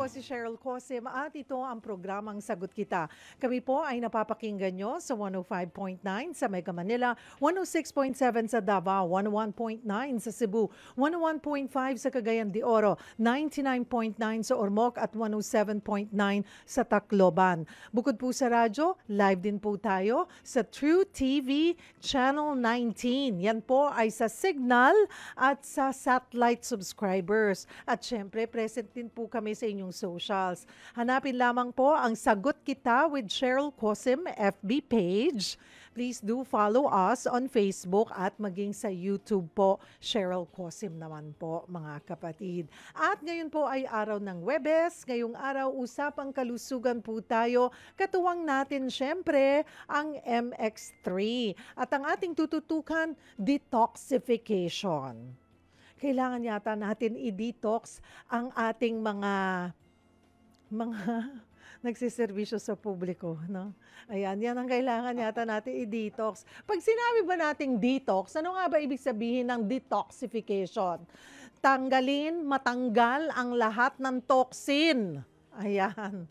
po si Cheryl Cosim at ito ang programang Sagot Kita. Kami po ay napapakinggan nyo sa 105.9 sa Mega Manila, 106.7 sa Davao, 101.9 sa Cebu, 101.5 sa Cagayan de Oro, 99.9 sa Ormoc at 107.9 sa Tacloban. Bukod po sa radyo, live din po tayo sa True TV Channel 19. Yan po ay sa Signal at sa satellite subscribers. At syempre, present din po kami sa inyong socials. Hanapin lamang po ang Sagot Kita with Cheryl Cosim FB page. Please do follow us on Facebook at maging sa YouTube po, Cheryl Cosim naman po, mga kapatid. At ngayon po ay araw ng Webes. Ngayong araw, usapang kalusugan po tayo. Katuwang natin syempre ang MX3. At ang ating tututukan, detoxification. Kailangan yata natin i-detox ang ating mga nagsiservisyo sa publiko, no? Ayan, yan ang kailangan yata natin i-detox. Pag sinabi ba nating detox, ano nga ba ibig sabihin ng detoxification? Matanggal ang lahat ng toxin. Ayan.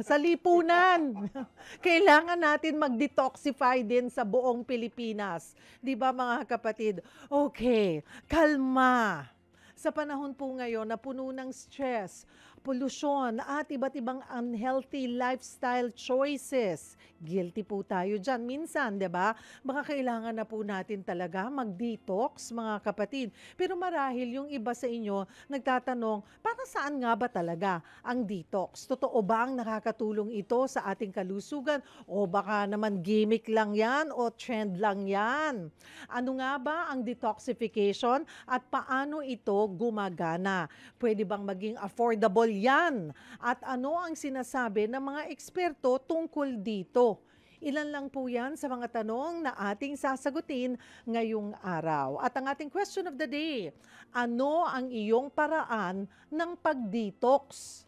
Sa lipunan. Kailangan natin mag-detoxify din sa buong Pilipinas. 'Di ba mga kapatid? Okay, kalma. Sa panahon po ngayon na puno ng stress, polusyon at iba't ibang unhealthy lifestyle choices. Guilty po tayo dyan minsan, di ba? Baka kailangan na po natin talaga mag-detox, mga kapatid. Pero marahil yung iba sa inyo nagtatanong, para saan nga ba talaga ang detox? Totoo ba ang nakakatulong ito sa ating kalusugan? O baka naman gimmick lang yan o trend lang yan? Ano nga ba ang detoxification at paano ito gumagana? Pwede bang maging affordable yan? At ano ang sinasabi ng mga eksperto tungkol dito? Ilan lang po yan sa mga tanong na ating sasagutin ngayong araw. At ang ating question of the day, ano ang iyong paraan ng pag-detox?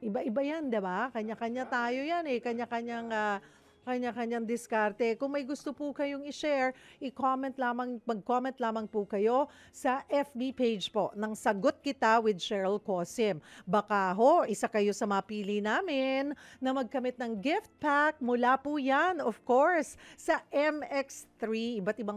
Iba-iba yan, di ba? Kanya-kanya tayo yan eh. Kanya-kanyang diskarte. Kung may gusto po kayong i-share, mag-comment lamang po kayo sa FB page po ng Sagot Kita with Cheryl Cosim. Baka isa kayo sa mapili namin na magkamit ng gift pack. Mula po yan, of course, sa MX3. Iba't ibang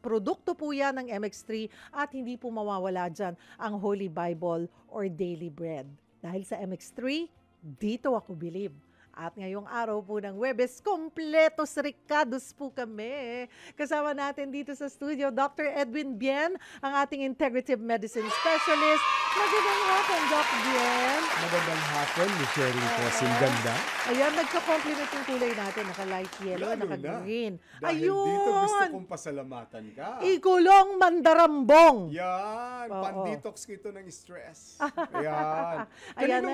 produkto po yan ng MX3 at hindi po mawawala dyan ang Holy Bible or Daily Bread. Dahil sa MX3, dito ako believe. At ngayong araw po ng Webes, kompletos ricados po kami. Kasama natin dito sa studio, Dr. Edwin Bien, ang ating Integrative Medicine Specialist. Magandang hapon, Doc Bien. Magandang hapon, ni Cheryl Cosim. Ganda. Ayan, nagka-compliment yung kulay natin. Naka-light yellow, naka-green. Dahil dito gusto kong pasalamatan ka. Ikulong mandarambong. Yan, Oo. pan-detox ko ito ng stress. Ayan. Ayan,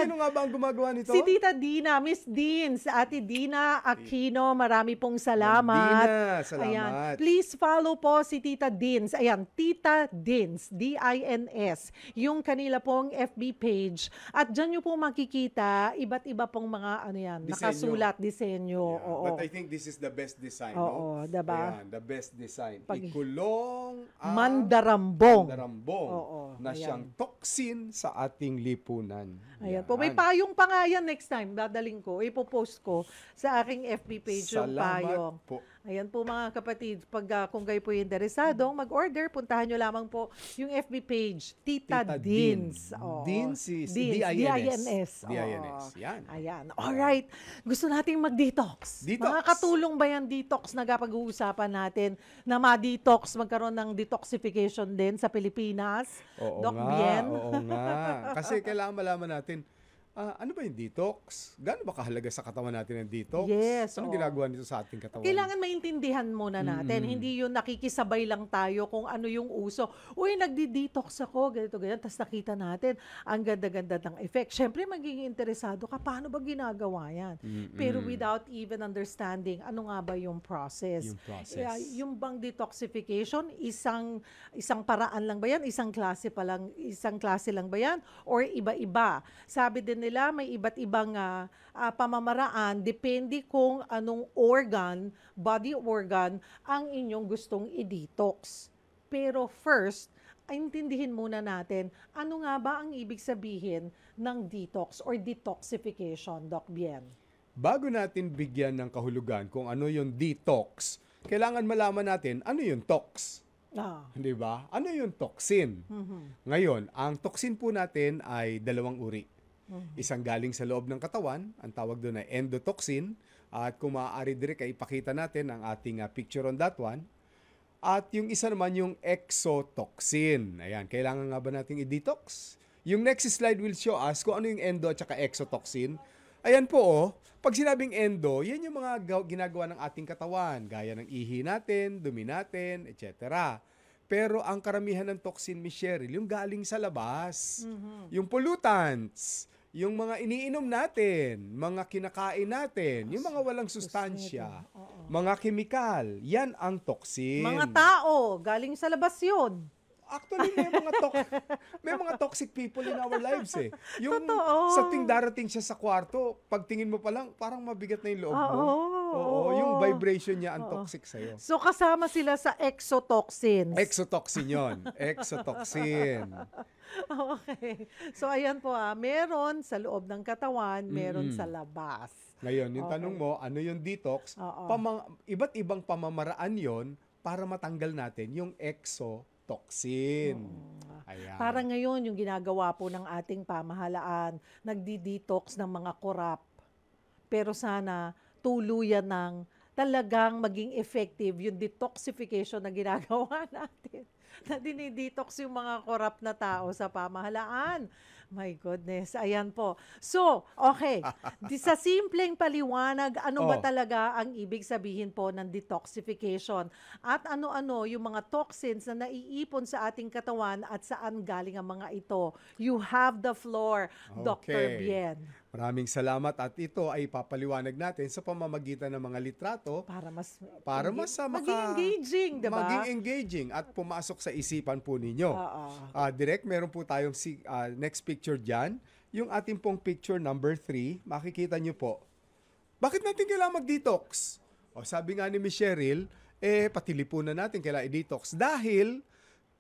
Sino nga ba ang gumagawa nito? Si Tita Dina, Miss Dean, sa Ate Dina Aquino, marami pong salamat. Dina, salamat. Ayan. Please follow po si Tita Dins. Ayan, Tita Dins, D-I-N-S, yung kanila pong FB page. At dyan nyo po makikita, iba't iba pong mga, nakasulat, disenyo. Yeah. Oo. But I think this is the best design, Oo, no? diba? Ayan, the best design. Ikulong ang mandarambong. mandarambong na ayan. siyang toxin sa ating lipunan. Ayan po. May payong pa nga yan next time. Dadaling ko. Ipopost ko sa aking FB page yung payong. Salamat po. Ayan po mga kapatid. Kung kayo po interesado, mag-order, puntahan nyo lamang po yung FB page. Tita Dins. Dins is D-I-N-S. D-I-N-S. Yan. Ayan. Alright. Gusto nating mag-detox. Detox. Makakatulong ba yan detox na pag-uusapan natin na ma-detox, magkaroon ng detoxification din sa Pilipinas? Oo Doc nga, Bien? oo nga. Kasi kailangan malaman natin, ano ba yung detox? Gaano ba kahalaga sa katawan natin ang detox? Yes, Anong oo. ginagawa nito sa ating katawan? Kailangan maintindihan muna natin. Hindi yung nakikisabay lang tayo kung ano yung uso. Uy, nagdi-detox ako, ganito, ganyan. Tapos nakita natin, ang ganda-ganda ng effect. Siyempre, magiging interesado ka, paano ba ginagawa yan? Pero without even understanding, ano nga ba yung process? Yung process. Yung bang detoxification, isang paraan lang ba yan? Isang klase lang ba yan? Or iba-iba? Sabi din nila, may iba't ibang pamamaraan, depende kung anong body organ, ang inyong gustong i-detox. Pero first, intindihin muna natin, ano nga ba ang ibig sabihin ng detox or detoxification, Doc Bien? Bago natin bigyan ng kahulugan kung ano yung detox, kailangan malaman natin ano yung tox. Ah. Di ba? Ano yung toxin? Ngayon, ang toxin po natin ay dalawang uri. Isang galing sa loob ng katawan, ang tawag doon ay endotoxin. At kung maaari direct ay ipakita natin ang ating picture on that one. At yung isa naman yung exotoxin. Ayan, kailangan nga ba nating i-detox? Yung next slide will show us kung ano yung endo at saka exotoxin. Ayan po pag sinabing endo, yan yung mga ginagawa ng ating katawan, gaya ng ihi natin, dumi natin, etc. Pero ang karamihan ng toxin, Miss Cheryl, yung galing sa labas, yung pollutants, yung mga iniinom natin, mga kinakain natin, yung mga walang sustansya, mga kemikal, yan ang toxin. Mga tao, galing sa labas yun. Actually, may mga toxic people in our lives eh. Yung Totoo. sa ting darating siya sa kwarto, pagtingin mo pa lang, parang mabigat na yung loob mo. Oo. Yung vibration niya ang toxic sa'yo. So kasama sila sa exotoxins. Exotoxin yon. Exotoxin. Okay. So ayan po meron sa loob ng katawan, meron sa labas. Ngayon, yung tanong mo, ano yung detox? Iba't ibang pamamaraan yon para matanggal natin yung exotoxin. Ayan. Parang ngayon, yung ginagawa po ng ating pamahalaan, nagdi-detox ng mga korap. Pero sana tuluyan ng talagang maging effective yung detoxification na ginagawa natin. Na dinidetox yung mga korap na tao sa pamahalaan. My goodness, ayan po. So, okay, sa simpleng paliwanag, ano ba talaga ang ibig sabihin po ng detoxification? At ano-ano yung mga toxins na naiipon sa ating katawan at saan galing ang mga ito? You have the floor, Dr. Bien. Maraming salamat at ito ay papaliwanag natin sa pamamagitan ng mga litrato Para mas maging engaging, diba? Maging engaging at pumasok sa isipan po ninyo. Direct, meron po tayong next picture dyan. Yung ating pong picture number 3, makikita nyo po. Bakit natin kailangan mag-detox? Sabi nga ni Ms. Cheryl, patilipunan natin kailangan i-detox dahil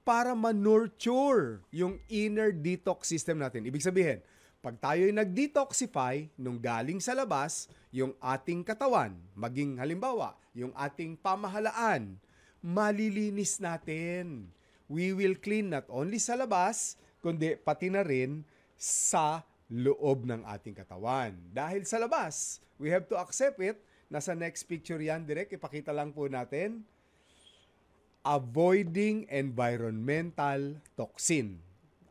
para ma-nurture yung inner detox system natin. Ibig sabihin, pag tayo'y nag-detoxify nung galing sa labas, yung ating katawan, maging halimbawa, yung ating pamahalaan, malilinis natin. We will clean not only sa labas, kundi pati na rin sa loob ng ating katawan. Dahil sa labas, we have to accept it. Nasa next picture yan, direct, ipakita lang po natin. Avoiding environmental toxin.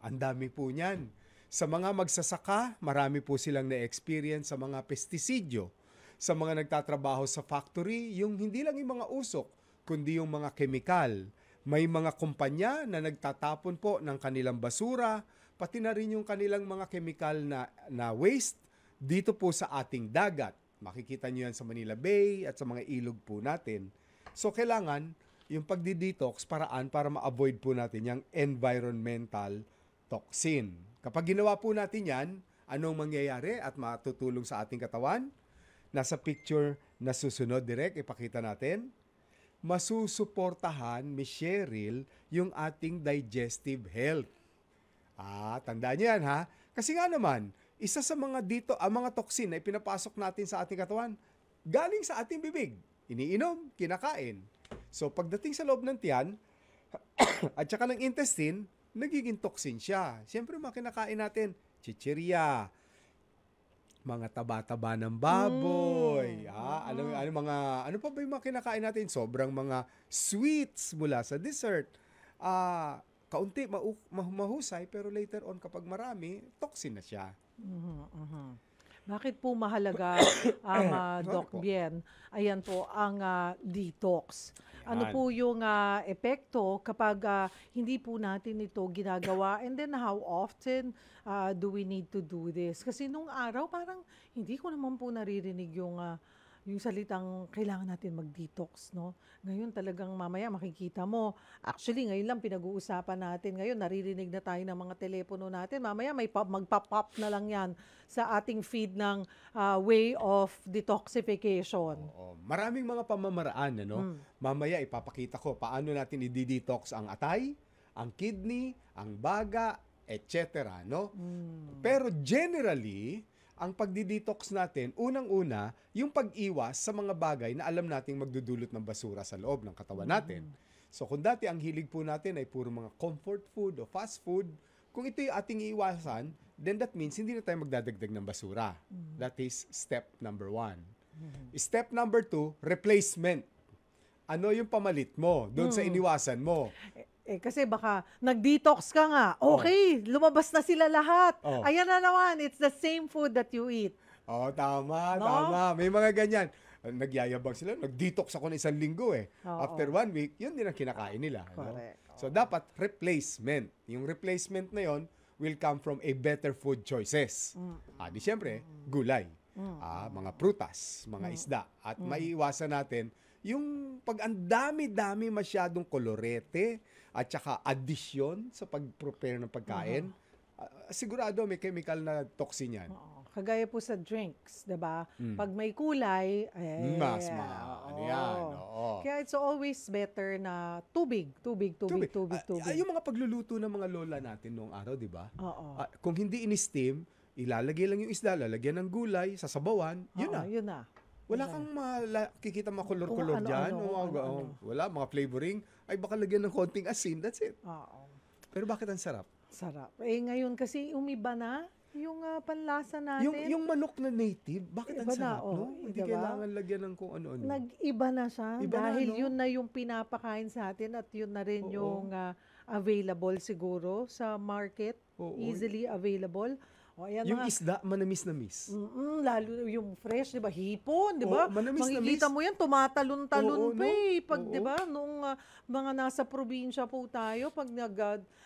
Ang dami po niyan. Sa mga magsasaka, marami po silang na-experience sa mga pestisidyo. Sa mga nagtatrabaho sa factory, yung hindi lang yung mga usok, kundi yung mga kemikal. May mga kumpanya na nagtatapon po ng kanilang basura, pati na rin yung kanilang mga kemikal na waste dito po sa ating dagat. Makikita nyo yan sa Manila Bay at sa mga ilog po natin. So kailangan yung pagdi-detox paraan para ma-avoid po natin yung environmental toxin. Kapag ginawa po natin yan, anong mangyayari at matutulong sa ating katawan? Nasa picture na susunod, direct, ipakita natin. Masusuportahan, Ms. Cheryl, yung ating digestive health. Tandaan niyo yan ha. Kasi nga naman, isa sa mga mga toxin na ipinapasok natin sa ating katawan, galing sa ating bibig. Iniinom, kinakain. So pagdating sa loob ng tiyan, at saka ng intestine, nagiging toxin siya. Siyempre, mga kinakain natin, chichirya, mga taba-taba ng baboy, ano pa ba yung mga kinakain natin? Sobrang mga sweets mula sa dessert. Kaunti, mahusay, pero later on, kapag marami, toxin na siya. Bakit po mahalaga Doc Bien? Ayan po ang detox. Ano po yung epekto kapag hindi po natin ito ginagawa? And then how often do we need to do this? Kasi nung araw parang hindi ko naman po naririnig yung salitang kailangan natin mag-detox, no? Ngayon talagang mamaya makikita mo, actually ngayon lang pinag-uusapan natin, ngayon naririnig na tayo ng mga telepono natin, mamaya may magpa-pop na lang yan sa ating feed ng way of detoxification. Maraming mga pamamaraan, ano? Mamaya ipapakita ko paano natin i-detox ang atay, ang kidney, ang baga, etc. No? Pero generally, ang pagdi-detox natin, unang-una, yung pag-iwas sa mga bagay na alam nating magdudulot ng basura sa loob ng katawan natin. So kung dati ang hilig po natin ay puro mga comfort food o fast food, kung ito yung ating iiwasan, then that means hindi na tayo magdadagdag ng basura. That is step number 1. Step number 2, replacement. Ano yung pamalit mo doon sa iniwasan mo? Kasi baka nag-detox ka nga. Okay, lumabas na sila lahat. Ayan na naman, it's the same food that you eat. Tama, No? tama. May mga ganyan. Nagyayabang sila. Nag-detox ako ng 1 linggo eh. After 1 week, yun din ang kinakain nila. No? So, dapat replacement. Yung replacement na yon will come from a better food choices. Di syempre, gulay. Mga prutas, mga isda. At maiiwasan natin yung pag ang dami-dami masyadong kolorete at saka addition sa pag-prepare ng pagkain, sigurado may chemical na toxin yan. Kagaya po sa drinks, 'di ba? Pag may kulay, ano yan? Kaya it's always better na tubig. Yung mga pagluluto ng mga lola natin noong araw, di ba? Kung hindi in-steam, ilalagay lang yung isda, lalagyan ng gulay, sasabawan, yun na. Yun na. Wala kang makikita mga color-color dyan. Wala, mga flavoring. Ay, baka lagyan ng konting asin. That's it. Pero bakit ang sarap? Sarap. Ngayon kasi umiba na yung panlasa natin. Yung manok na native, bakit ang Iba na, sarap, no? Hindi diba? kailangan lagyan ng kung ano-ano. Nag-iba na siya. Iba dahil na, no? yun na yung pinapakain sa atin at yun na rin yung available siguro sa market. Easily available. Ayan yung isda, manamis-namis. Lalo yung fresh, 'di ba? Hipon, 'di ba? Makikita mo 'yan tumatalon-talon pa eh. Pag 'di ba, nung mga nasa probinsya po tayo, pag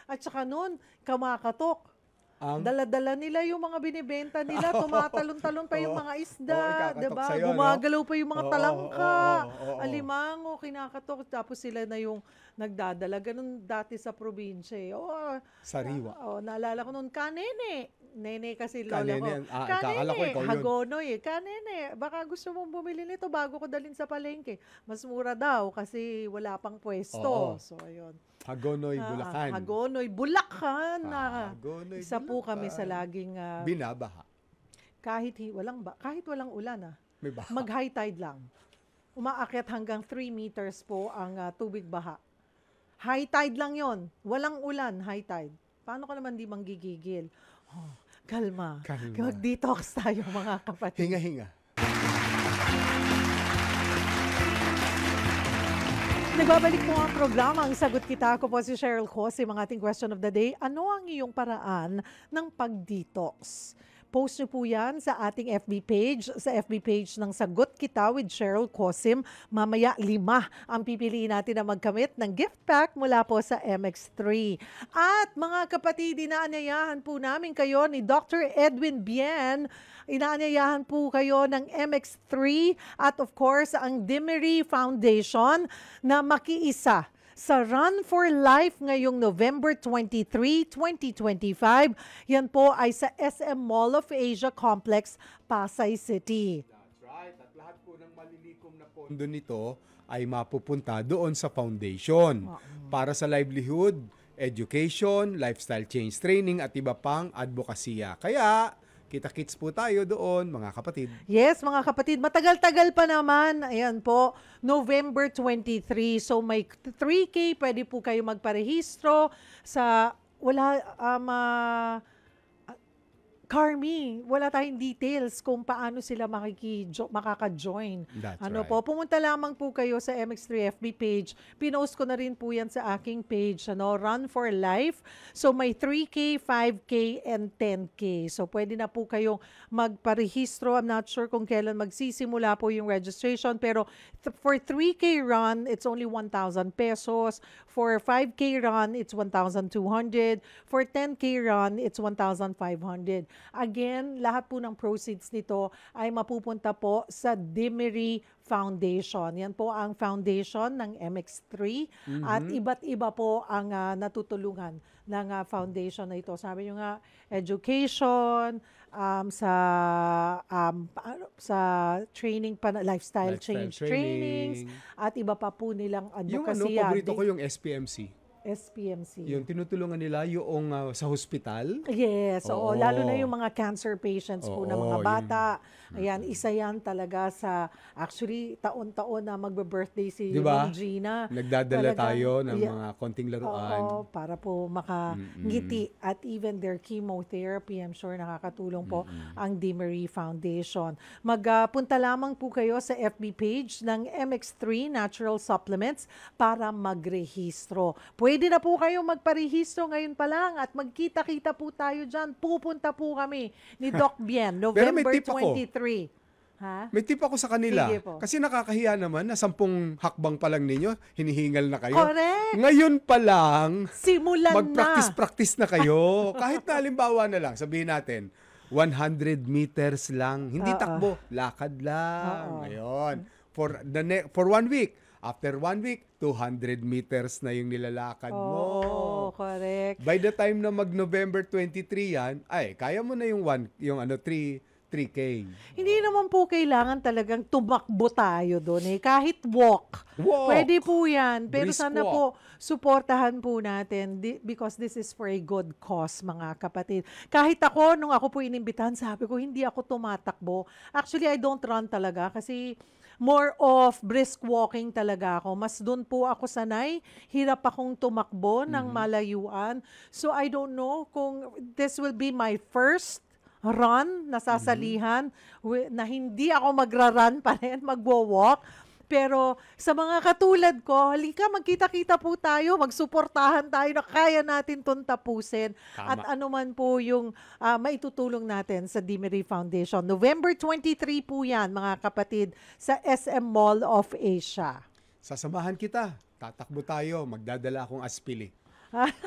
at saka noon, kamakatok. Dala-dala nila yung mga binibenta nila, tumatalon-talon pa yung mga isda, 'di ba? Gumagalaw pa yung mga talangka, alimango, kinakatok, tapos sila na yung nagdadala. Ganun dati sa probinsya eh. Sariwa. Naalala ko noon, kanene. Nene kasi lola ko. Akala ko ikaw yun. Hagonoy. Kanene, baka gusto mong bumili nito bago ko dalhin sa palengke. Mas mura daw kasi wala pang pwesto. So, ayun. Hagonoy, Bulacan. Hagonoy, Bulacan. Hagonoy, Isa po Bulacan. kami sa laging binabaha. kahit walang ulan May baha. mag-high tide lang. Umaakyat hanggang 3 meters po ang tubig baha. High tide lang yon. Walang ulan, high tide. Paano ka naman di manggigigil? Kalma. Mag-detox tayo mga kapatid. Hinga-hinga. Nagbabalik po ang programa, ang Sagot Kita. Ako po si Cheryl Cossim, ang ating question of the day. Ano ang iyong paraan ng pag-detox? Post niyo po yan sa ating FB page, sa FB page ng Sagot Kita with Cheryl Cossim. Mamaya 5 ang pipiliin natin na magkamit ng gift pack mula po sa MX3. At mga kapatid, inaanyayahan po namin kayo ni Dr. Edwin Bien. Inaanyayahan po kayo ng MX3 at of course ang Dimery Foundation na makiisa sa Run for Life ngayong November 23, 2025. Yan po ay sa SM Mall of Asia Complex, Pasay City. That's right. At lahat po ng malilikom na pondo nito ay mapupunta doon sa foundation para sa livelihood, education, lifestyle change training at iba pang advokasya. Kaya kita-kits po tayo doon, mga kapatid. Yes, mga kapatid, matagal-tagal pa naman. Ayan po, November 23. So may 3K, pwede po kayo magparehistro sa Carmi, wala tayong details kung paano sila makaka-join. That's right. right. Pumunta lamang po kayo sa MX3 FB page. Pinost ko na rin po yan sa aking page, Run for Life. So may 3K, 5K, and 10K. So pwede na po kayong magparehistro. I'm not sure kung kailan magsisimula po yung registration. Pero for 3K run, it's only 1,000 pesos. For 5K run, it's 1,200. For 10K run, it's 1,500. Again, lahat po ng proceeds nito ay mapupunta po sa Dimery Foundation. Yan po ang foundation ng MX3 at iba't iba po ang natutulungan ng foundation na ito. Sabi nyo nga, education, sa training pa, lifestyle change trainings, at iba pa po nilang advocacy. Yung paborito ko yung SPMC. SPMC. Yung tinutulungan nila yung sa hospital. Yes, oo. Oo. Lalo na yung mga cancer patients po na mga Oo, bata. Ayan, isa yan talaga sa, actually, taon-taon na magbe-birthday si Di ba? Ma'am Gina. Nagdadala Talagang, tayo ng yeah, mga konting laruan. oo, para po makangiti. At even their chemotherapy, I'm sure nakakatulong po ang Demery Foundation. Magpunta lamang po kayo sa FB page ng MX3 Natural Supplements para magrehistro. Pwede na po kayo magparehistro ngayon pa lang at magkita-kita po tayo dyan. Pupunta po kami ni Doc Bien, Pero may November tip ako. 23. Ha? May tip ako sa kanila. Sige po. Kasi nakakahiya naman na 10 hakbang pa lang ninyo, hinihingal na kayo. Correct. Ngayon pa lang, Simulan na. mag-practice-practice na kayo. Kahit na halimbawa na lang, sabihin natin, 100 meters lang. Hindi takbo, lakad lang. Ngayon, for 1 week. After 1 week, 200 meters na yung nilalakad mo. Oo, correct. By the time na mag-November 23 yan, ay, kaya mo na yung 3K. Hindi naman po kailangan talagang tumakbo tayo doon eh. Kahit walk. Pwede po yan. Pero Brisk sana walk. po, suportahan po natin because this is for a good cause, mga kapatid. Kahit ako, nung ako po inimbitahan, sabi ko, hindi ako tumatakbo. Actually, I don't run talaga kasi more of brisk walking talaga ako. Mas doon po ako sanay. Hirap akong tumakbo ng malayuan. So, I don't know kung this will be my first run, nasasalihan, na hindi ako magra-run pa rin, magwo-walk. Pero sa mga katulad ko, halika, magkita-kita po tayo, magsuportahan tayo na kaya natin itong tapusin. Tama. At ano man po yung maitutulong natin sa Demery Foundation. November 23 po yan, mga kapatid, sa SM Mall of Asia. Sasamahan kita. Tatakbo tayo. Magdadala akong aspili.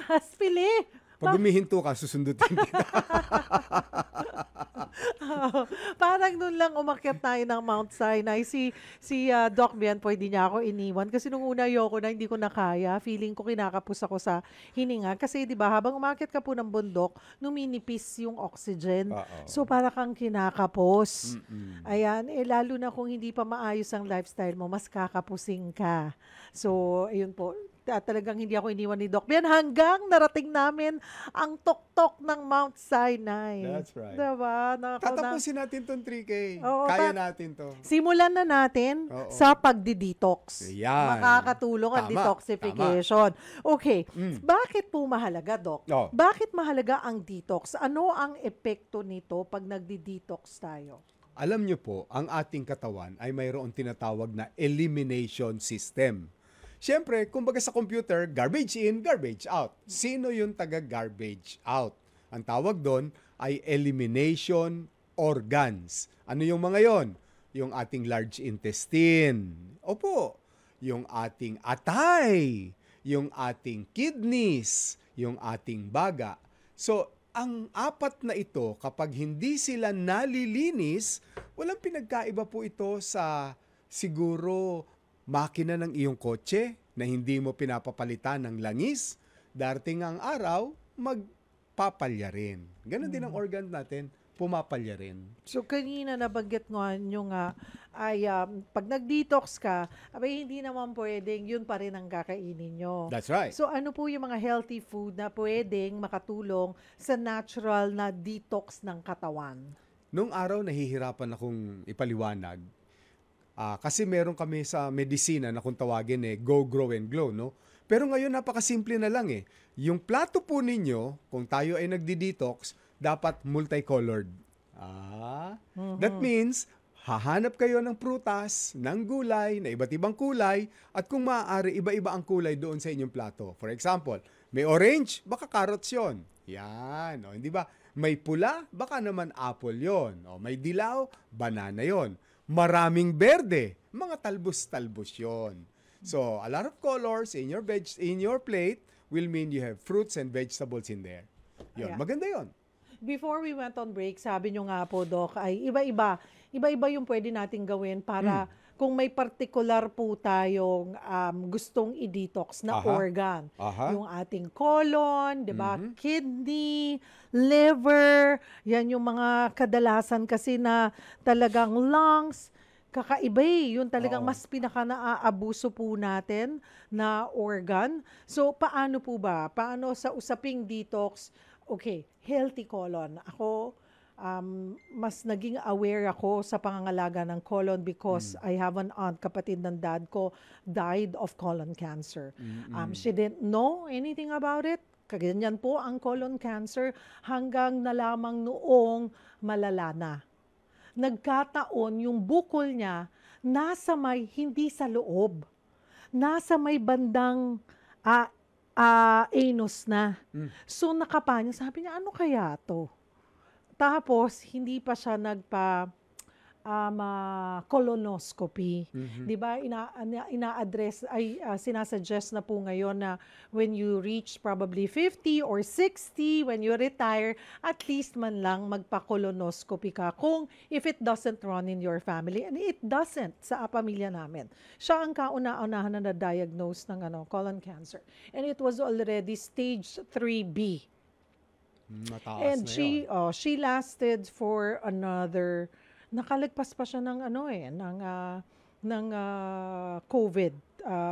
Aspili! Pag humihinto ka, susundutin kita. Parang nun lang umakyat tayo ng Mount Sinai. Si Doc Bien, pwede niya ako iniwan. Kasi nung una ayoko na, hindi ko na kaya. Feeling ko kinakapos ako sa hininga. Kasi di ba habang umakyat ka po ng bundok, numinipis yung oxygen. So para kang kinakapos. Ayan, lalo na kung hindi pa maayos ang lifestyle mo, mas kakapusing ka. So, ayun po. Talagang hindi ako iniwan ni Doc Bien hanggang narating namin ang tuktok ng Mount Sinai. That's right. Diba? Tatapusin natin tong 3K. Oo, Kaya natin to. Simulan na natin sa pagdi-detox. Yan. Makakatulong ang Tama, detoxification. Okay. Bakit po mahalaga, Doc? Bakit mahalaga ang detox? Ano ang epekto nito pag nagdi-detox tayo? Alam nyo po, ang ating katawan ay mayroon tinatawag na elimination system. Siyempre, kumbaga sa computer, garbage in, garbage out. Sino yung taga-garbage out? Ang tawag doon ay elimination organs. Ano yung mga yon? Yung ating large intestine. Opo. Yung ating atay. Yung ating kidneys. Yung ating baga. So, ang 4 na ito, kapag hindi sila nalilinis, walang pinagkaiba po ito sa siguro makina ng iyong kotse na hindi mo pinapapalitan ng langis, darating ang araw, magpapalya rin. Ganon din ang organ natin, pumapalya rin. So, kanina nabanggit nyo nga, ay pag nag-detox ka, abay hindi naman pwedeng yun pa rin ang kakainin nyo. That's right. So, ano po yung mga healthy food na pwedeng makatulong sa natural na detox ng katawan? Nung araw, nahihirapan akong ipaliwanag. Kasi meron kami sa medisina na kung tawagin Go, Grow, and Glow, no? Pero ngayon, napakasimple na lang Yung plato po ninyo, kung tayo ay nagdi-detox, dapat multicolored. That means, hahanap kayo ng prutas, ng gulay, na iba't ibang kulay, at kung maaari, iba-iba ang kulay doon sa inyong plato. For example, may orange, baka carrots yon. Yan, o, hindi ba? May pula, baka naman apple yon. O, may dilaw, banana yon. Maraming berde, mga talbos-talbos yon. So, a lot of colors in your plate will mean you have fruits and vegetables in there. Yon, maganda yon. Before we went on break, sabi nyo nga po, Doc, ay iba-iba yung pwede nating gawin para kung may particular po tayong gustong i-detox na organ. Yung ating colon, di ba? Kidney, liver, yan yung mga kadalasan kasi na talagang lungs. kakaiba eh. Yun talagang Oo. mas pinaka-naaabuso po natin na organ. So, paano po ba? Paano sa usaping detox? Okay, healthy colon. Ako, mas naging aware ako sa pangangalaga ng colon because I have an aunt, kapatid ng dad ko, died of colon cancer. She didn't know anything about it. Kaganyan po ang colon cancer hanggang nalamang noong malala na. Nagkataon yung bukol niya nasa may, hindi sa loob, nasa may bandang anus na. So nakapanya, sabi niya, ano kaya to? Tapos, hindi pa siya colonoscopy. 'Di ba? Ina-address ay sinasuggest na po ngayon na when you reach probably 50 or 60, when you retire, at least man lang magpa-colonoscopy ka kung if it doesn't run in your family, and it doesn't sa pamilya namin. Siya ang kauna-unahan na na-diagnose ng colon cancer. And it was already stage 3B. Mataas And na yun. she lasted for another, nakalagpas pa siya ng COVID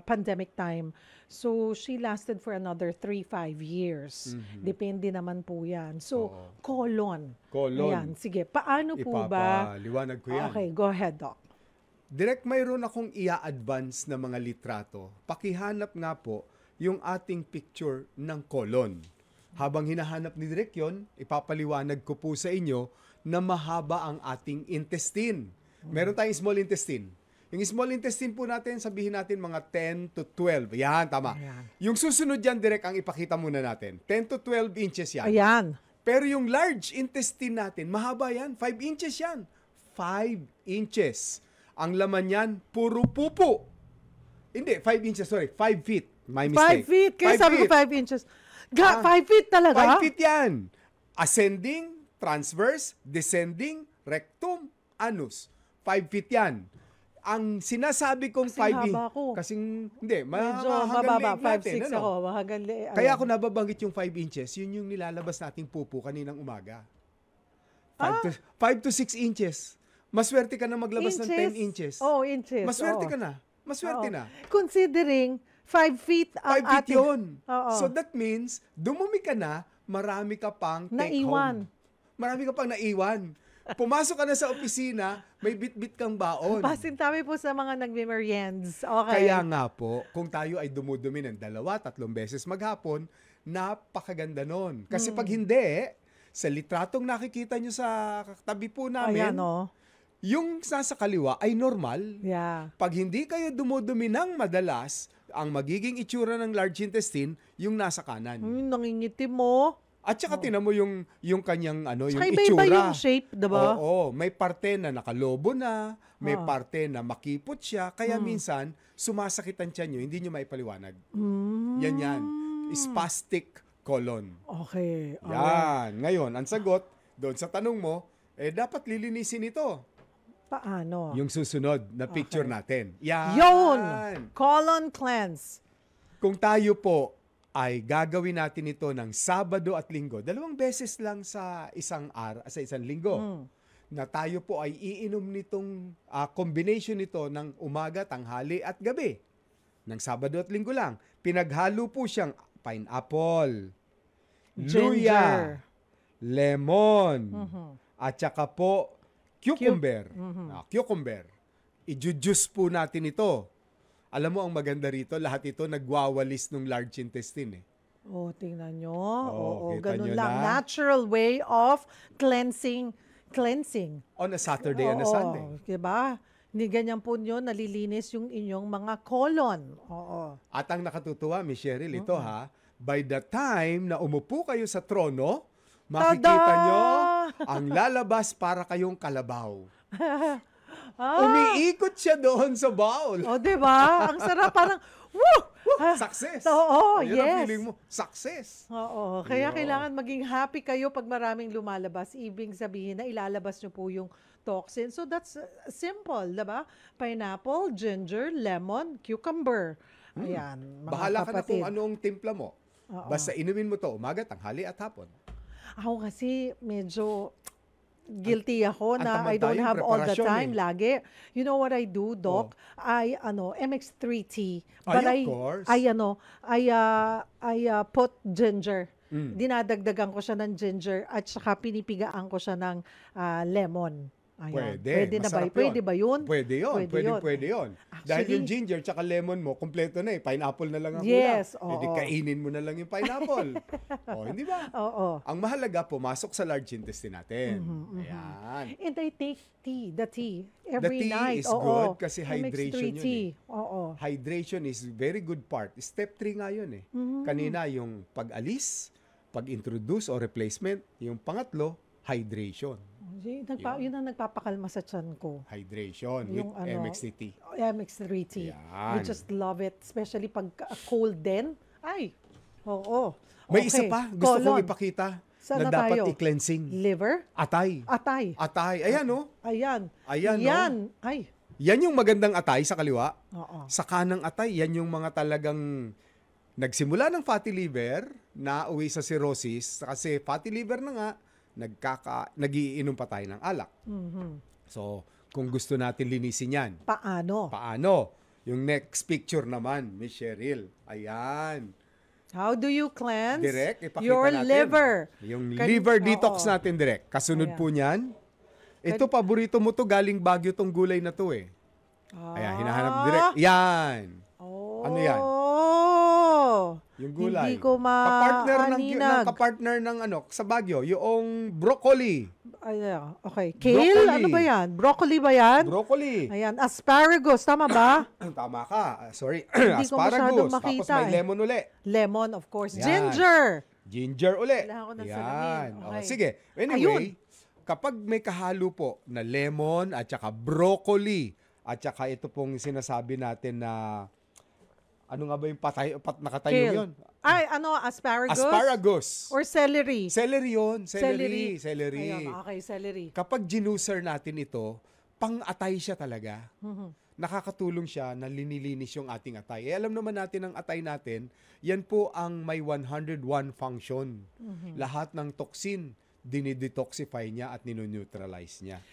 pandemic time. So she lasted for another 3-5 years. Depende naman po 'yan. So Oo. colon. Colon. Ayan, sige. Paano po ba? Ipapaliwanag ko yan. Okay, go ahead, Doc. Direct, mayroon akong i-advance na mga litrato. Pakihanap nga po yung ating picture ng colon. Habang hinahanap ni Direk yun, ipapaliwanag ko po sa inyo na mahaba ang ating intestine. Meron tayong small intestine. Yung small intestine po natin, sabihin natin mga 10 to 12. Yan, tama. Ayan. Yung susunod dyan, Direk, ang ipakita muna natin. 10 to 12 inches yan. Ayan. Pero yung large intestine natin, mahaba yan. 5 inches yan. 5 inches. Ang laman yan, puro pupo. Hindi, 5 inches, sorry. 5 feet. My 5 mistake. feet. Kaya 5 sabi ko feet. 5 inches. 5 feet talaga? 5 feet yan. Ascending, transverse, descending, rectum, anus. 5 feet yan. Ang sinasabi kong Kasing 5 haba ko. Kasing, hindi, Medyo mahagang mababa. leeg natin, 5'6" ako. Mahagang leeg. Kaya ako nababanggit yung 5 inches, yun yung nilalabas nating pupo kaninang umaga. 5 to 6 inches. Maswerte ka na maglabas ng 10 inches. Oh, inches. Maswerte oo. ka na. Maswerte Oo. na. Considering 5 feet ang 5 feet ating... yun. Oo. So that means, dumumi ka na, marami ka pang take Naiwan. home. Marami ka pang naiwan. Pumasok ka na sa opisina, may bit-bit kang baon. Pasintabi po sa mga nagme-meriends. Okay. Kaya nga po, kung tayo ay dumudumi ng 2-3 beses maghapon, napakaganda nun. Kasi pag hindi, sa litratong nakikita nyo sa tabi po namin, Ayan, oh. yung nasa kaliwa ay normal. Yeah. Pag hindi kayo dumudumi ng madalas, ang magiging itsura ng large intestine, yung nasa kanan. Nangingitim mo. At saka tinan mo yung kanyang yung Saka itsura. iba-iba yung shape, diba? Oo, may parte na nakalobo na, may parte na makipot siya, kaya minsan sumasakit ang tiyan nyo, hindi nyo maipaliwanag. Yan. Spastic colon. Okay. Yan. Ngayon, ang sagot doon sa tanong mo, dapat lilinisin ito. Paano? Yung susunod na picture natin. Yan. Yun! Colon cleanse. Kung tayo po ay gagawin natin ito ng Sabado at Linggo, 2 beses lang sa isang linggo, na tayo po ay iinom nitong combination nito ng umaga, tanghali at gabi. Ng Sabado at Linggo lang. Pinaghalo po siyang pineapple, luya, lemon, at saka po cucumber. Cucumber. I-juice po natin ito. Alam mo, ang maganda rito, lahat ito nagwawalis ng large intestine. Oh, tingnan nyo. Oo, kita ganun nyo lang. na. Natural way of cleansing. On a Saturday and a Sunday. Diba? Hindi ganyan po nyo, nalilinis yung inyong mga colon. Oo. At ang nakatutuwa, Miss Cheryl, ito by the time na umupo kayo sa trono, makikita Tada! nyo ang lalabas para kayong kalabaw. Umiikot siya doon sa bowl. O, diba? Ang sarap, parang, woo! Success. Oo, Ayun ang yes. feeling mo. Success. Oo. Kaya Yun. kailangan maging happy kayo pag maraming lumalabas. Ibig sabihin na ilalabas nyo po yung toxin. So that's simple, diba? Pineapple, ginger, lemon, cucumber. Ayan, mga Bahala ka na kapatid. kung anong timpla mo. Oo. Basta inumin mo to umaga, tanghali at hapon. Ako kasi medyo guilty ako na I don't have all the time lagi. You know what I do, Doc? I MX3T. But of course. I put ginger. Dinadagdagan ko siya ng ginger at saka pinipigaan ko siya ng lemon. Ayan. Pwede na ba? Pwede ba yun? Pwede yun. Pwede yun. Actually, dahil yung ginger tsaka lemon mo, kompleto na eh. Pineapple na lang ang yes, kulang. Hindi kainin mo na lang yung pineapple. Hindi ba? Oo. Ang mahalaga, pumasok sa large intestine natin. Ayan. And I take the tea every night. The tea is good kasi hydration yun eh. Oo. Hydration is very good part. Step 3 nga yun eh. Kanina yung pag-alis, pag-introduce or replacement. Yung pangatlo, hydration. Yun ang nagpapakalma sa tiyan ko. Hydration with MX3T. MX3T. We just love it. Especially pag cold din. Ay, oo. May isa pa. Gusto kong ipakita Saan na dapat i-cleansing. Liver? Atay. Ayan, no? Ayan. Yan. No? Ay. Yan yung magandang atay sa kaliwa. Oo. Sa kanang atay, yan yung mga talagang nagsimula ng fatty liver na uwi sa cirrhosis. Kasi fatty liver na nga, nagiinom pa tayo ng alak. So, kung gusto natin linisin yan. Paano? Yung next picture naman, Miss Cheryl. Ayan. How do you cleanse Direct, ipakita your natin. liver? Yung liver detox natin, direct. Kasunod po niyan. Ito, paborito mo to, galing Baguio tong gulay na to eh. Ayan, hinahanap direct. Yan. Ano yan? Yung gulay. Hindi ko kapartner ng sa Baguio, yung broccoli. Ayan, okay. Kale? Broccoli. Ano ba yan? Broccoli ba yan? Broccoli. Ayan, asparagus. Tama ba? Tama ka. Sorry. Hindi Asparagus. Ko makita, tapos may lemon uli. Lemon, of course. Yan. Ginger uli. Kailangan ko ng Yan. salamin. Okay. Sige. Anyway, kapag may kahalo po na lemon at saka broccoli at saka ito pong sinasabi natin na ano nga ba yung nakatayo yun? Ay, asparagus? Asparagus. Or celery? Celery yun. Celery. Ayun, okay, celery. Kapag ginuser natin ito, pang-atay siya talaga. Nakakatulong siya na linilinis yung ating atay. Alam naman natin ang atay natin, yan po ang may 101 function. Lahat ng toxin, dinidetoxify niya at ninoneutralize niya.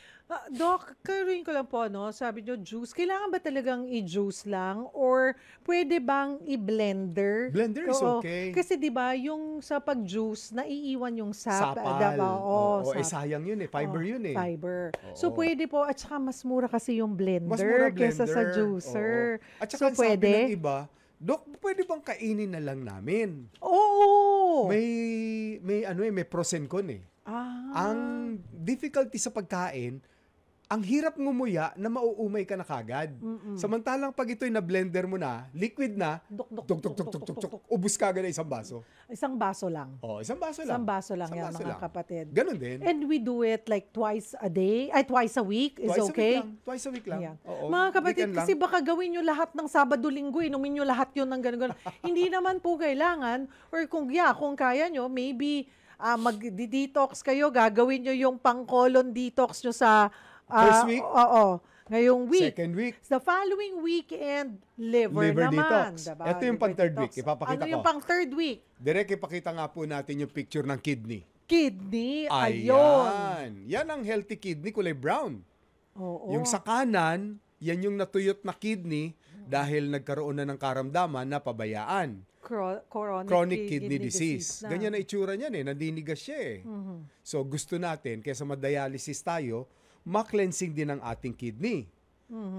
Doc, karoon ko lang po, sabi nyo, juice. Kailangan ba talagang i-juice lang? Or pwede bang i-blender? Blender is okay. Kasi di ba yung sa pag-juice, naiiwan yung sapal. Sayang yun eh. Fiber yun eh. Fiber. So pwede po, at saka mas mura kasi yung blender, kesa sa juicer. At saka sabi ng iba, Dok, pwede bang kainin na lang namin? Oo! May pros and con eh. Ang difficulty sa pagkain, ang hirap ngumuya na mauumay ka na kagad. Samantalang pag ito'y na-blender mo na, liquid na, ubus ka agad na isang baso. Isang baso lang. Isang baso lang. Isang baso lang yan, mga kapatid. Ganun din. And we do it like twice a week is okay? Twice a week lang. Oo. Mga kapatid, kasi baka gawin nyo lahat ng Sabado-Linggo, inumin nyo lahat yun ng ganun. Hindi naman po kailangan, or kung kaya nyo, maybe mag-detox kayo, gagawin nyo yung pang-colon detox nyo sa first week? Oo. Ngayong week. Second week. The following weekend, liver naman. Detox. Diba? Ito yung pang-third week. Ipapakita ko. Ano yung pang-third week? Direct, ipakita nga po natin yung picture ng kidney. Kidney, ayun. Yan ang healthy kidney, kulay brown. Oo. Yung sa kanan, yan yung natuyot na kidney dahil nagkaroon na ng karamdaman na pabayaan. Chronic kidney disease. Ganyan na itsura niyan eh. Nandinigas siya eh. So gusto natin, kaysa madialysis tayo, ma-cleansing din ang ating kidney.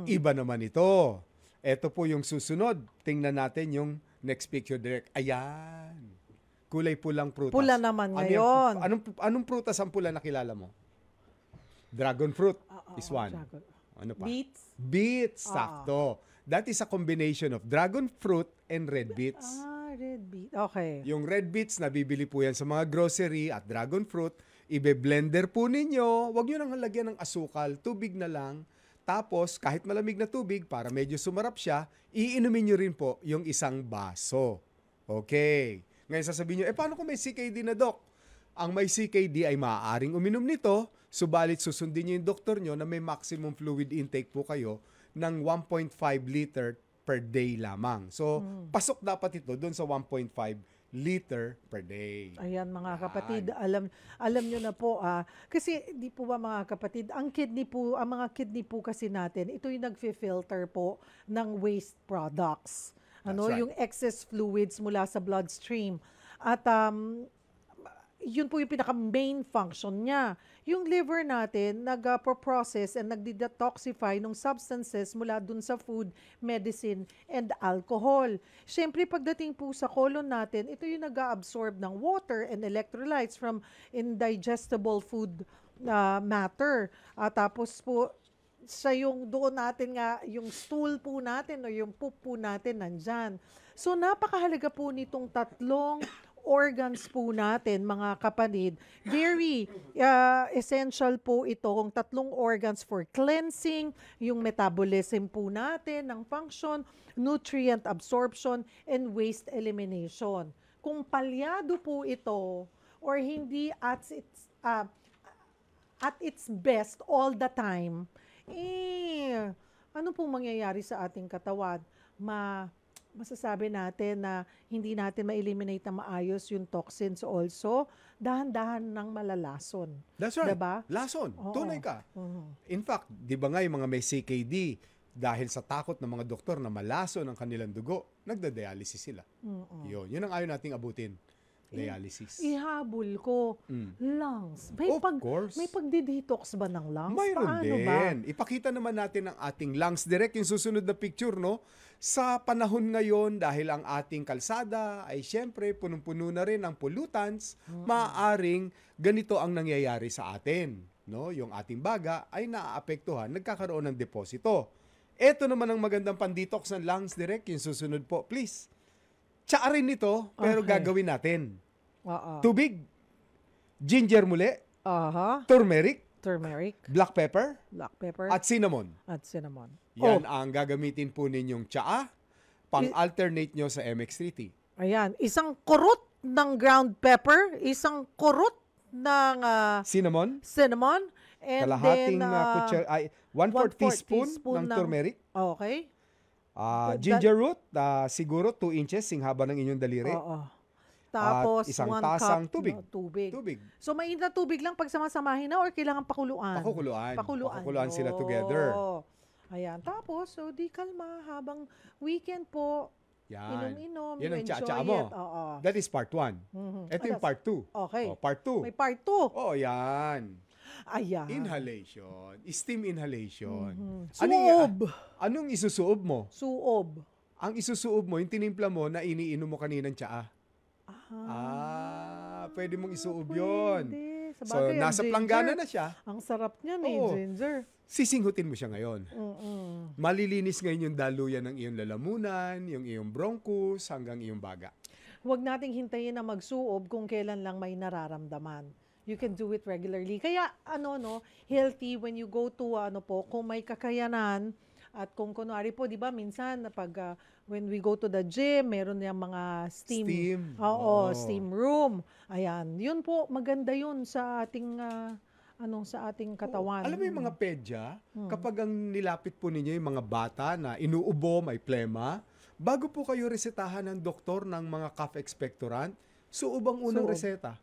Iba naman ito. Ito po yung susunod. Tingnan natin yung next picture direct. Ayan. Kulay pulang prutas. Pula naman ngayon. Anong prutas ang pula na kilala mo? Dragon fruit is one. Ano pa? Beets. Sakto. That is a combination of dragon fruit and red beets. Red beet. Okay. Yung red beets, nabibili po yan sa mga grocery at dragon fruit. Ibe-blender po ninyo. Huwag nyo nang lagyan ng asukal. Tubig na lang. Tapos, kahit malamig na tubig, para medyo sumarap siya, iinumin nyo rin po yung isang baso. Okay. Ngayon sasabihin nyo, paano kung may CKD na, Doc? Ang may CKD ay maaaring uminom nito, subalit susundin nyo yung doktor nyo na may maximum fluid intake po kayo ng 1.5 liter per day lamang. So, pasok dapat ito doon sa 1.5 liter per day. Ayan mga Yan. kapatid, alam nyo na po kasi di po ba mga kapatid, ang mga kidney po kasi natin, ito yung nagfi-filter po ng waste products. That's right. Yung excess fluids mula sa bloodstream. At yun po yung pinaka-main function niya. Yung liver natin, nag-process and nag-detoxify ng substances mula dun sa food, medicine, and alcohol. Siyempre, pagdating po sa colon natin, ito yung nag-absorb ng water and electrolytes from indigestible food matter. Tapos po, siya yung doon natin nga, yung stool po natin o yung poop po natin nandyan. So, napakahalaga po nitong tatlong organs po natin, mga kapatid. Very essential po itong tatlong organs for cleansing, yung metabolism po natin ng function, nutrient absorption, and waste elimination. Kung palyado po ito or hindi at its best all the time, ano pong mangyayari sa ating katawan? Masasabi natin na hindi natin ma-eliminate na maayos yung toxins also, dahan-dahan ng malalason. That's right. Diba? Lason. Oo. Tunay ka. In fact, di ba nga yung mga may CKD, dahil sa takot ng mga doktor na malason ang kanilang dugo, nagda-dialysis sila. Yun ang ayaw nating abutin. Dialysis. Ihabol ko. Lungs. Of course. May pagdi-detox ba ng lungs? Mayroon Paano din. ba? Ipakita naman natin ang ating lungs direct, yung susunod na picture, no? Sa panahon ngayon, dahil ang ating kalsada ay syempre punong-puno na rin ng pollutants, maaaring ganito ang nangyayari sa atin. No? Yung ating baga ay naaapektuhan, nagkakaroon ng deposito. Ito naman ang magandang pandetox ng lungs direct, yung susunod po, please. Tsaa rin ito, pero Okay. gagawin natin. Tubig. Tubig, ginger muli, turmeric, black pepper, at cinnamon. Yan ang gagamitin po ninyong tsaa, pang-alternate nyo sa MX3T. Ayan, isang kurot ng ground pepper, isang kurot ng cinnamon, and Kalahating then 1/4 teaspoon teaspoon ng turmeric. Okay. Ginger root, siguro 2 inches, singhaba ng inyong daliri. Tapos, isang 1 tasang cup tubig. Tubig. So, mainit na tubig lang pag samasamahin na or kailangan pakuluan? Pakuluan sila together. Ayan. Tapos, so di kalma habang weekend po. Yan. Inom-inom. Yan ang you tsaa-tsaa enjoy mo. it. Oo. That is part 1. Ito yung part 2. Okay. Part 2. May part 2. Yan. Ayan. Inhalation. Steam inhalation. Suob. Anong isusuob mo? Suob. Ang isusuob mo, yung tinimpla mo na iniinom mo kaninang tsaa. Pwede mong isuob yun. So, nasa planggana na siya. Ang sarap niya ginger. Sisinghutin mo siya ngayon. Malilinis ngayon yung daluyan ng iyong lalamunan, yung iyong bronchus, hanggang iyong baga. Huwag nating hintayin na magsuob kung kailan lang may nararamdaman. You can do it regularly. Kaya, healthy when you go to, kung may kakayanan, at kung kunwari po, di ba, minsan, when we go to the gym, meron yung mga steam. Steam room. Ayan. Yun po, maganda yun sa ating, sa ating katawan. Alam mo yung mga pedya, kapag ang nilapit po ninyo yung mga bata na inuubo, may plema, bago po kayo resetahan ng doktor ng mga cough expectorant, suob ang unang reseta.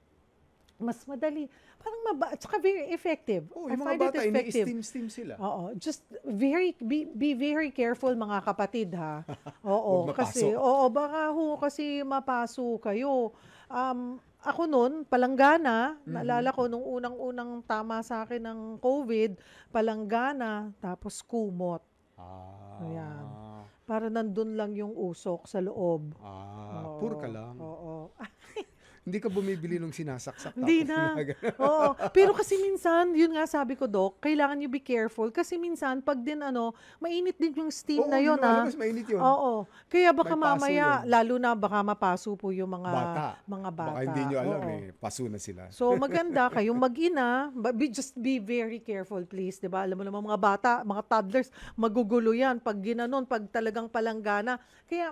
Mas madali. Parang tsaka very effective. Yung mga bata, ini-steam sila. Just be very careful mga kapatid ha. Kasi kasi mapaso kayo. Ako noon, palanggana, naalala ko nung unang-unang tama sa akin ng COVID, palanggana, tapos kumot. Ayan. Para nandun lang yung usok sa loob. Puro ka lang. Hindi ka bumibili nung sinasaksak. Hindi na. Pero kasi minsan, yun nga sabi ko, Doc, kailangan you be careful. Kasi minsan, pag din mainit din yung steam na yun. Mainit yun. Kaya baka May paso mamaya, yun. lalo na baka mapaso po yung mga bata. Baka hindi nyo alam paso na sila. So maganda kayong mag-ina, just be very careful please, 'di ba? Alam mo naman mga bata, mga toddlers, magugulo yan pag ginanon, pag talagang palanggana. Kaya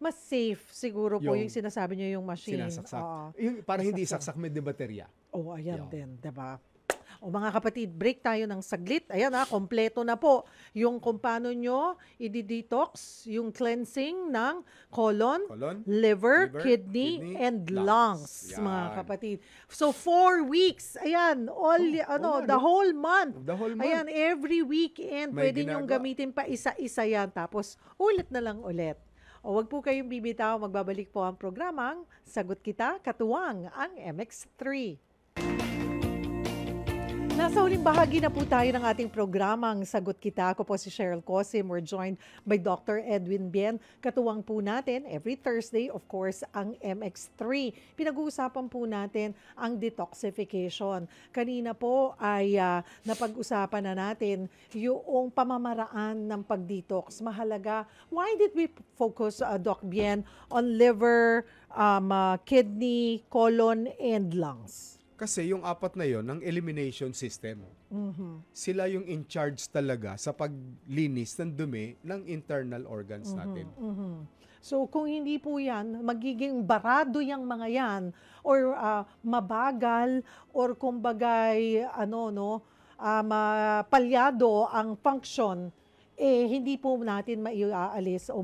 mas safe siguro po yung sinasabi niyo yung machine. Sinasaksak. Para hindi saksak, may de baterya. Ayan din, 'di ba? O mga kapatid, break tayo ng saglit. Ayan kompleto na po yung kung paano nyo i-detox, yung cleansing ng colon, liver, kidney, and lungs, mga kapatid. So 4 weeks, ayan, the whole month. Ayan, every weekend, pwede nyong gamitin pa isa-isa yan. Tapos, ulit na lang ulit. O wag po kayong bibitaw, magbabalik po ang programang Sagot Kita, katuwang ang MX3. Nasa huling bahagi na po tayo ng ating programang Sagot Kita. Ako po si Cheryl Cosim. We're joined by Dr. Edwin Bien. Katuwang po natin every Thursday, of course, ang MX3. Pinag-uusapan po natin ang detoxification. Kanina po ay napag-usapan na natin yung pamamaraan ng pag-detox. Mahalaga. Why did we focus, Doc Bien, on liver, kidney, colon, and lungs? Kasi yung apat na yon ng elimination system. Sila yung in charge talaga sa paglinis ng dumi ng internal organs natin. So kung hindi po yan, magiging barado yung mga yan or mabagal or kumbagay palyado ang function, hindi po natin maiaalis o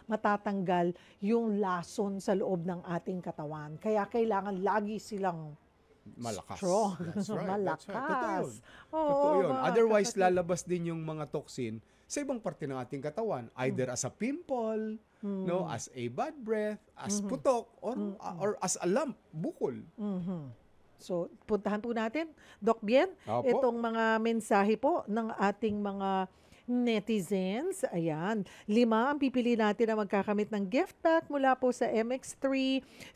matatanggal yung lason sa loob ng ating katawan. Kaya kailangan lagi silang malakas. Strong. That's right. Malakas. Totoo yun. Otherwise, lalabas din yung mga toxin sa ibang parte ng ating katawan. Either as a pimple, as a bad breath, as putok, or as a lump, bukol. So, puntahan po natin, Doc Bien, itong mga mensahe po ng ating mga netizens. Ayan. 5 ang pipili natin na magkakamit ng gift pack mula po sa MX3.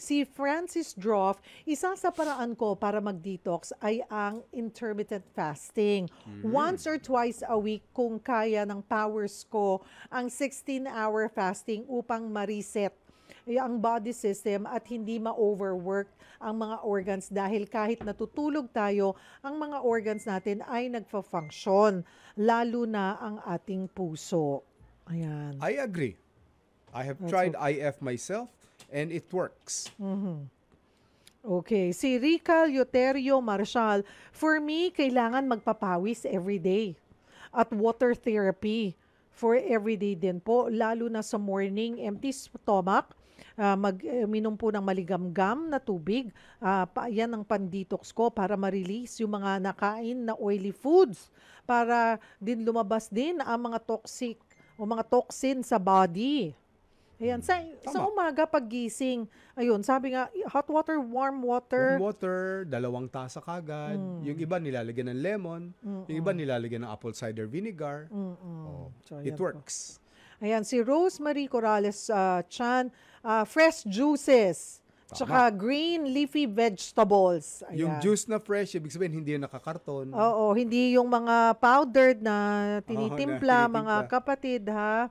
Si Francis Droff, isa sa paraan ko para mag-detox ay ang intermittent fasting. Once or twice a week kung kaya ng powers ko ang 16-hour fasting upang ma-reset ang body system at hindi ma-overwork ang mga organs dahil kahit natutulog tayo, ang mga organs natin ay nagfa-function, lalo na ang ating puso. Ayan. I agree. I have tried IF myself and it works. Okay. Si Rica Lioterio Marshall, for me, kailangan magpapawis everyday at water therapy for everyday din po, lalo na sa morning, empty stomach. Minom po ng maligamgam na tubig. Yan ang pandetox ko para ma-release yung mga nakain na oily foods para din lumabas din ang mga toxic o mga toxin sa body. Ayan, sa umaga paggising, ayun, sabi nga, hot water, warm water. Warm water, 2 tasa kagad. Yung iba nilalagyan ng lemon, yung iba nilalagyan ng apple cider vinegar. So, it works. Ayan, si Rosemary Corrales Chan, fresh juices, tsaka green leafy vegetables. Ayan. Yung juice na fresh, ibig sabihin hindi yung nakakarton. Oo, hindi yung mga powdered na tinitimpla, mga kapatid, ha?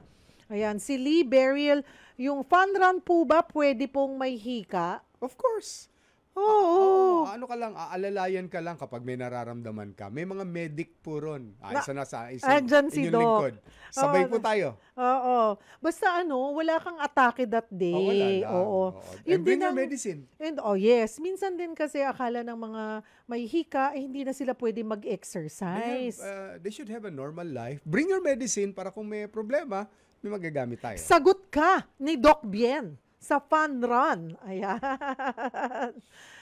Ayan, si Lee Beryl, yung fun run po ba pwede pong may hika? Of course. Oo. Ano ka lang, aalalayan ka lang kapag may nararamdaman ka. May mga medic po ron. Isa na sa andyan si inyong Doc. lingkod. Sabay po tayo. Oo. Basta wala kang atake that day. Wala lang. Oo. And bring your medicine. And yes, minsan din kasi akala ng mga may hika, hindi na sila pwede mag-exercise. They should have a normal life. Bring your medicine para kung may problema, may magagamit tayo. Sagot ka ni Doc Bien sa fun run. Ayan.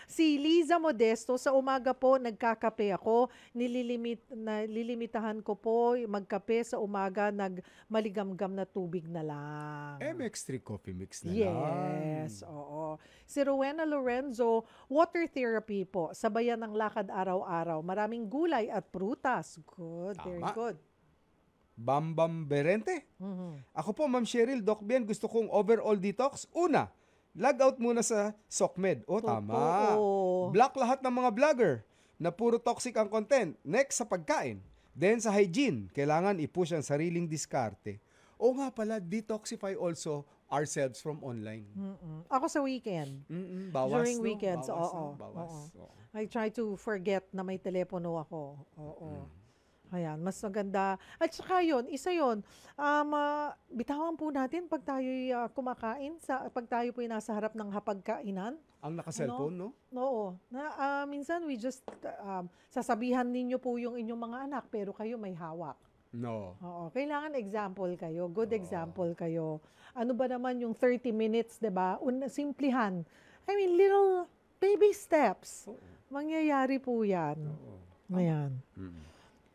Si Liza Modesto, sa umaga po nagkakape ako. Nililimitahan ko po magkape sa umaga, maligamgam na tubig na lang. MX3 coffee mix na lang. Yes, oo. Si Rowena Lorenzo, water therapy po. Sabayan ng lakad araw-araw. Maraming gulay at prutas. Good, very good. Bambam Berente. Ako po, Ma'am Cheryl, Doc Bien, gusto kong overall detox. Una, log out muna sa SOCMED. Tama. Block lahat ng mga vlogger na puro toxic ang content. Next, sa pagkain. Then, sa hygiene. Kailangan i-push ang sariling diskarte. O nga pala, detoxify also ourselves from online. Ako sa weekend. Bawas, during weekends, Bawas. I try to forget na may telepono ako. Ayan, mas maganda. At saka yun, isa yun, bitawan po natin pag tayo'y kumakain, pag tayo po'y nasa harap ng hapagkainan. Ang naka-cellphone, no? Oo. Minsan we just, sasabihan ninyo po yung inyong mga anak, pero kayo may hawak. No. Oo. Kailangan example kayo. Good example kayo. Ano ba naman yung 30 minutes, 'di ba? Simplihan. I mean, little baby steps. Mangyayari po yan. Ayan.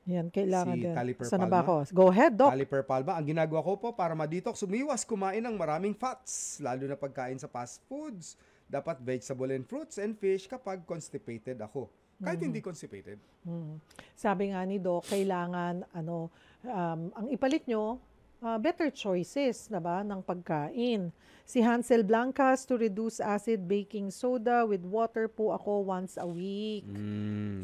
Yan, kailangan Si din. Caliper Saan na ba Palma. ako? Go ahead, Doc. Caliper Palma, ang ginagawa ko po para ma-detox, umiwas kumain ng maraming fats, lalo na pagkain sa fast foods. Dapat vegetable and fruits and fish kapag constipated ako. Kahit hindi constipated. Sabi nga ni Doc, kailangan ang ipalit nyo, better choices na ba ng pagkain. Si Hansel Blancas, to reduce acid, baking soda with water po ako once a week.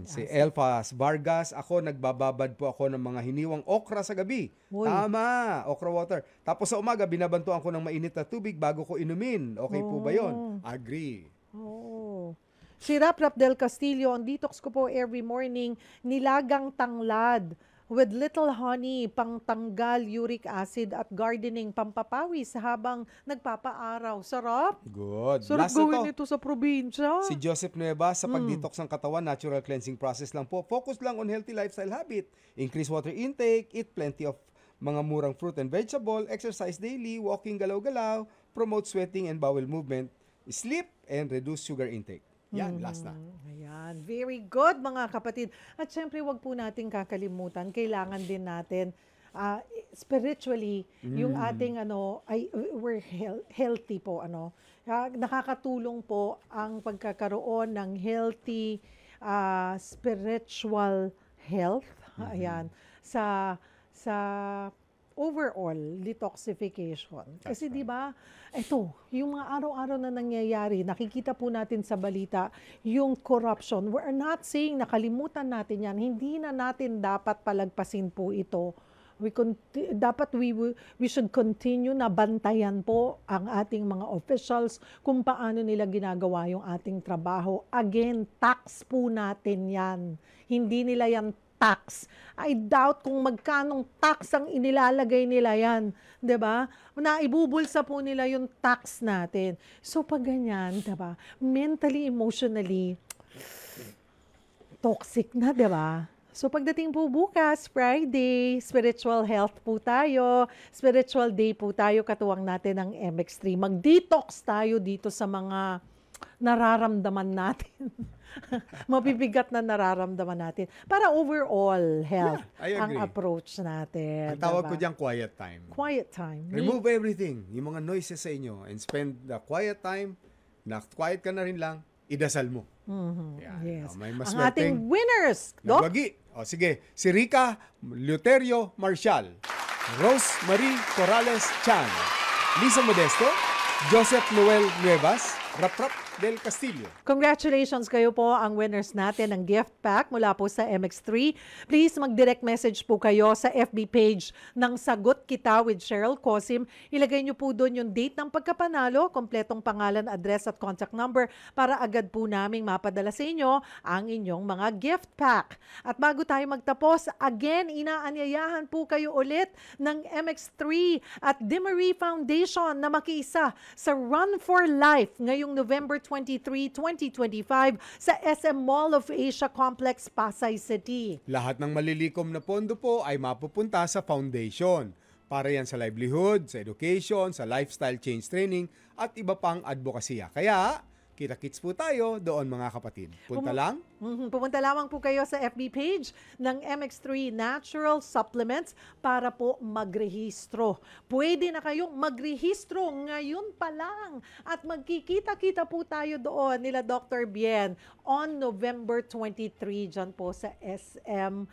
Si Elfas Vargas, ako nagbababad po ako ng mga hiniwang okra sa gabi. Uy. Tama, okra water. Tapos sa umaga, binabantuan ko ng mainit na tubig bago ko inumin. Okay po ba yon? Agree. Oo. Si Rap Del Castillo, ang detox ko po every morning, nilagang tanglad with little honey, pangtanggal uric acid at gardening, pampapawis habang nagpapaaraw. Sarap. Good. Sarap Last na gawin to. ito sa probinsya. Si Joseph Nueva, sa pag-detox ng katawan, natural cleansing process lang po. Focus lang on healthy lifestyle habit. Increase water intake, eat plenty of mga murang fruit and vegetable, exercise daily, walking galaw-galaw, promote sweating and bowel movement, sleep, and reduce sugar intake. Yan, last na. Ayan. Very good, mga kapatid. At syempre, wag po natin kakalimutan, kailangan din natin spiritually, yung ating we're healthy po, nakakatulong po ang pagkakaroon ng healthy spiritual health. Ayan. Sa overall detoxification. Kasi 'di ba, ito, yung mga araw-araw na nangyayari, nakikita po natin sa balita yung corruption. We're not saying nakalimutan natin 'yan. Hindi na natin dapat palagpasin po ito. We should continue na bantayan po ang ating mga officials kung paano nila ginagawa yung ating trabaho. Again, tax po natin 'yan. Hindi nila yan tax. I doubt kung magkanong tax ang inilalagay nila yan. 'Di ba? Naibubulsa po nila yung tax natin. So pag ganyan, 'di ba? Mentally, emotionally, toxic na, 'di ba? So pagdating po bukas, Friday, spiritual health po tayo. Spiritual day po tayo, katuwang natin ng MX3. Mag-detox tayo dito sa mga nararamdaman natin. Mabibigat na nararamdaman natin. Para overall health ang approach natin. Ang tawag ko dyan, quiet time. Quiet time. Remove everything, yung mga noises sa inyo, and spend the quiet time, na quiet ka na rin lang, idasal mo. Yan. Yes. May Ang ating winners, Doc? nagwagi. O sige, si Rica Luterio Marcial, Rose Marie Corrales Chan, Lisa Modesto, Joseph Noel Nuevas, Rap del Castillo. Congratulations kayo po ang winners natin ng gift pack mula po sa MX3. Please mag-direct message po kayo sa FB page ng Sagot Kita with Cheryl Cosim. Ilagay niyo po doon yung date ng pagkapanalo, kompletong pangalan, address at contact number para agad po naming mapadala sa inyo ang inyong mga gift pack. At bago tayo magtapos, again, inaanyayahan po kayo ulit ng MX3 at Dimery Foundation na makiisa sa Run for Life ngayong November 23, 2025 sa SM Mall of Asia Complex, Pasay City. Lahat ng malilikom na pondo po ay mapupunta sa foundation. Para yan sa livelihood, sa education, sa lifestyle change training, at iba pang advokasya. Kaya, kita-kits po tayo doon, mga kapatid. Punta lang. Pumunta lamang po kayo sa FB page ng MX3 Natural Supplements para po magrehistro. Pwede na kayong magrehistro ngayon pa lang at magkikita-kita po tayo doon nila Dr. Bien on November 23 dyan po sa SM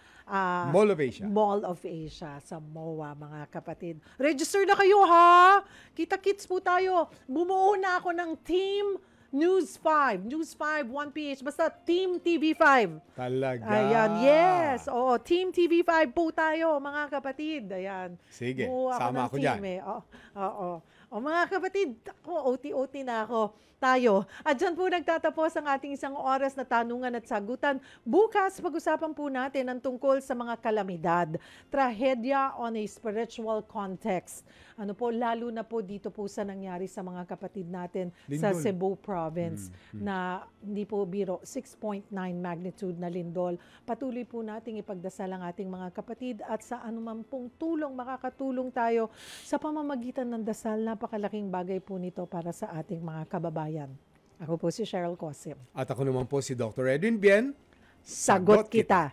Mall of Asia. Mall of Asia sa MOA, mga kapatid. Register na kayo, ha? Kita-kits po tayo. Bumuo na ako ng team News 5, 1PH, basta Team TV5. Talaga. Ayan, yes. Oo, Team TV5 po tayo, mga kapatid. Ayan. Sige, Buo sama ng ako team, dyan. Oo. O mga kapatid, ako, OT-OT na ako. Tayo. At dyan po nagtatapos ang ating isang oras na tanungan at sagutan. Bukas, pag-usapan po natin ang tungkol sa mga kalamidad. Trahedya on a spiritual context. Ano po, lalo na po dito po sa nangyari sa mga kapatid natin sa Lindol. Cebu Province na hindi po biro, 6.9 magnitude na lindol. Patuloy po nating ipagdasal ang ating mga kapatid at sa anuman pong tulong makakatulong tayo sa pamamagitan ng dasal. Napakalaking bagay po nito para sa ating mga kababayan. Ako po si Cheryl Cosim. At ako naman po si Dr. Edwin Bien. Sagot kita.